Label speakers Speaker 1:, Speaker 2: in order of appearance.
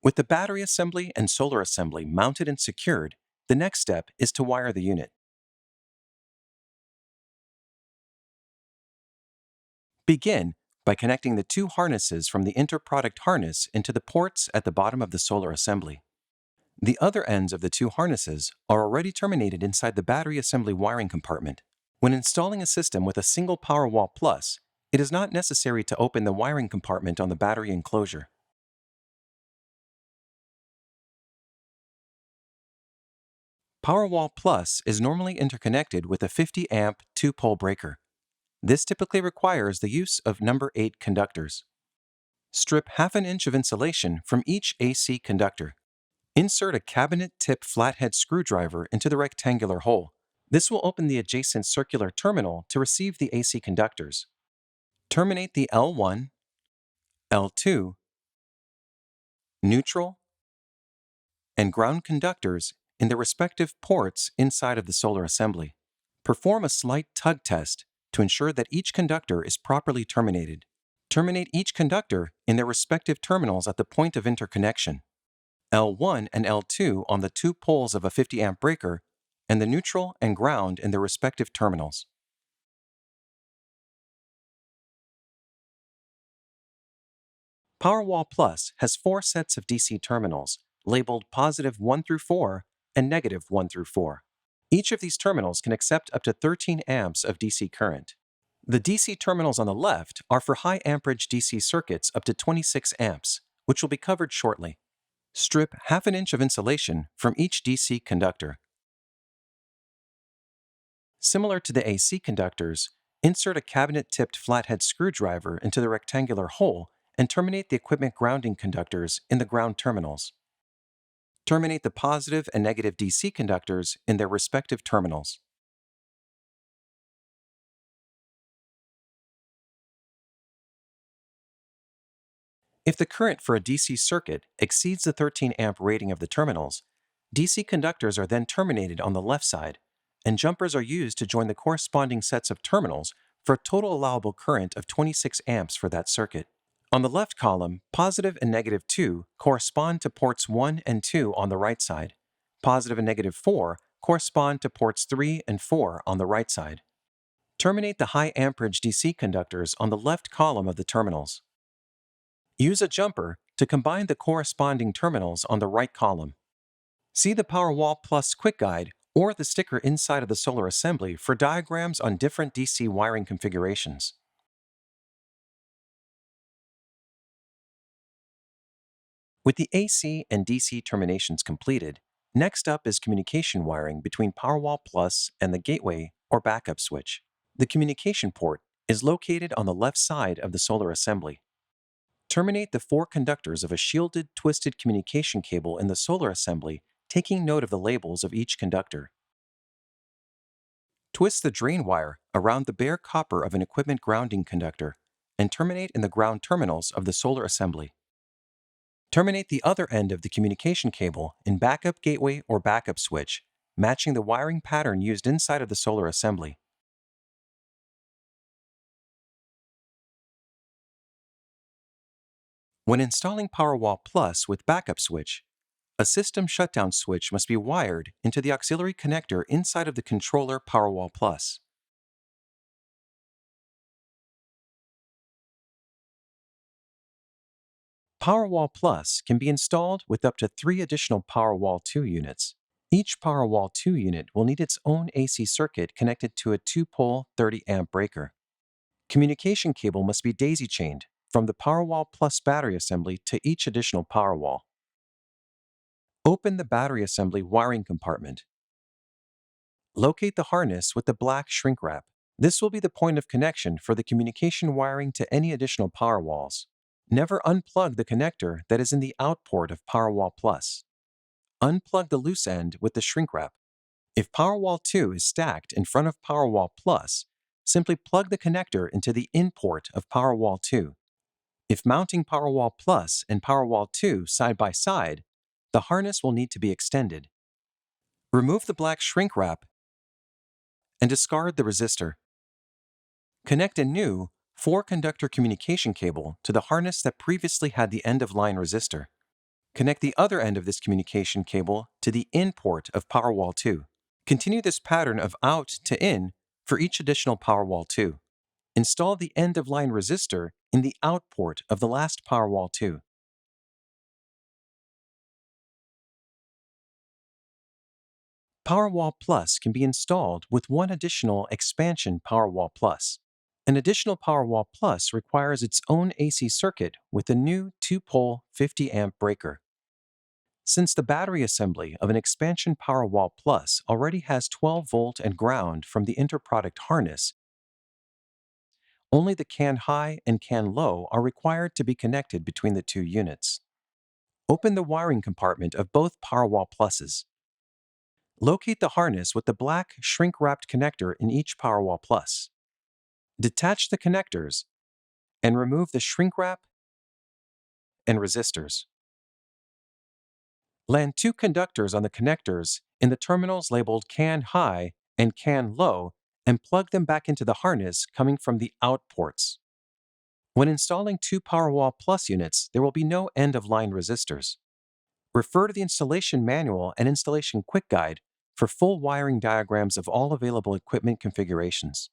Speaker 1: With the battery assembly and solar assembly mounted and secured, the next step is to wire the unit. Begin by connecting the two harnesses from the inter-product harness into the ports at the bottom of the solar assembly. The other ends of the two harnesses are already terminated inside the battery assembly wiring compartment. When installing a system with a single Powerwall Plus, it is not necessary to open the wiring compartment on the battery enclosure. Powerwall Plus is normally interconnected with a 50-amp 2-pole breaker. This typically requires the use of number 8 conductors. Strip half an inch of insulation from each AC conductor. Insert a cabinet-tip flathead screwdriver into the rectangular hole. This will open the adjacent circular terminal to receive the AC conductors. Terminate the L1, L2, neutral, and ground conductors in their respective ports inside of the solar assembly. Perform a slight tug test to ensure that each conductor is properly terminated. Terminate each conductor in their respective terminals at the point of interconnection. L1 and L2 on the two poles of a 50-amp breaker, and the neutral and ground in their respective terminals. Powerwall Plus has 4 sets of DC terminals, labeled positive 1 through 4 and negative 1 through 4. Each of these terminals can accept up to 13 amps of DC current. The DC terminals on the left are for high amperage DC circuits up to 26 amps, which will be covered shortly. Strip half an inch of insulation from each DC conductor. Similar to the AC conductors, insert a cabinet-tipped flathead screwdriver into the rectangular hole and terminate the equipment grounding conductors in the ground terminals. Terminate the positive and negative DC conductors in their respective terminals. If the current for a DC circuit exceeds the 13-amp rating of the terminals, DC conductors are then terminated on the left side, and jumpers are used to join the corresponding sets of terminals for a total allowable current of 26 amps for that circuit. On the left column, positive and negative 2 correspond to ports 1 and 2 on the right side. Positive and negative 4 correspond to ports 3 and 4 on the right side. Terminate the high amperage DC conductors on the left column of the terminals. Use a jumper to combine the corresponding terminals on the right column. See the Powerwall Plus Quick Guide or the sticker inside of the solar assembly for diagrams on different DC wiring configurations. With the AC and DC terminations completed, next up is communication wiring between Powerwall Plus and the gateway or backup switch. The communication port is located on the left side of the solar assembly. Terminate the 4 conductors of a shielded, twisted communication cable in the solar assembly, taking note of the labels of each conductor. Twist the drain wire around the bare copper of an equipment grounding conductor and terminate in the ground terminals of the solar assembly. Terminate the other end of the communication cable in backup gateway or backup switch, matching the wiring pattern used inside of the solar assembly. When installing Powerwall Plus with backup switch, a system shutdown switch must be wired into the auxiliary connector inside of the controller Powerwall Plus. Powerwall Plus can be installed with up to 3 additional Powerwall 2 units. Each Powerwall 2 unit will need its own AC circuit connected to a 2-pole 30-amp breaker. Communication cable must be daisy-chained from the Powerwall Plus battery assembly to each additional Powerwall. Open the battery assembly wiring compartment. Locate the harness with the black shrink wrap. This will be the point of connection for the communication wiring to any additional Powerwalls. Never unplug the connector that is in the out port of Powerwall Plus. Unplug the loose end with the shrink wrap. If Powerwall 2 is stacked in front of Powerwall Plus, simply plug the connector into the in port of Powerwall 2. If mounting Powerwall Plus and Powerwall 2 side by side, the harness will need to be extended. Remove the black shrink wrap and discard the resistor. Connect a new 4-conductor communication cable to the harness that previously had the end-of-line resistor. Connect the other end of this communication cable to the in port of Powerwall 2. Continue this pattern of out to in for each additional Powerwall 2. Install the end-of-line resistor in the out port of the last Powerwall 2. Powerwall Plus can be installed with one additional expansion Powerwall Plus. An additional Powerwall Plus requires its own AC circuit with a new 2-pole 50-amp breaker. Since the battery assembly of an expansion Powerwall Plus already has 12-volt and ground from the interproduct harness, only the CAN high and CAN low are required to be connected between the two units. Open the wiring compartment of both Powerwall Pluses. Locate the harness with the black shrink-wrapped connector in each Powerwall Plus. Detach the connectors and remove the shrink wrap and resistors. Land 2 conductors on the connectors in the terminals labeled CAN high and CAN low and plug them back into the harness coming from the out ports. When installing 2 Powerwall Plus units, there will be no end-of-line resistors. Refer to the installation manual and installation quick guide for full wiring diagrams of all available equipment configurations.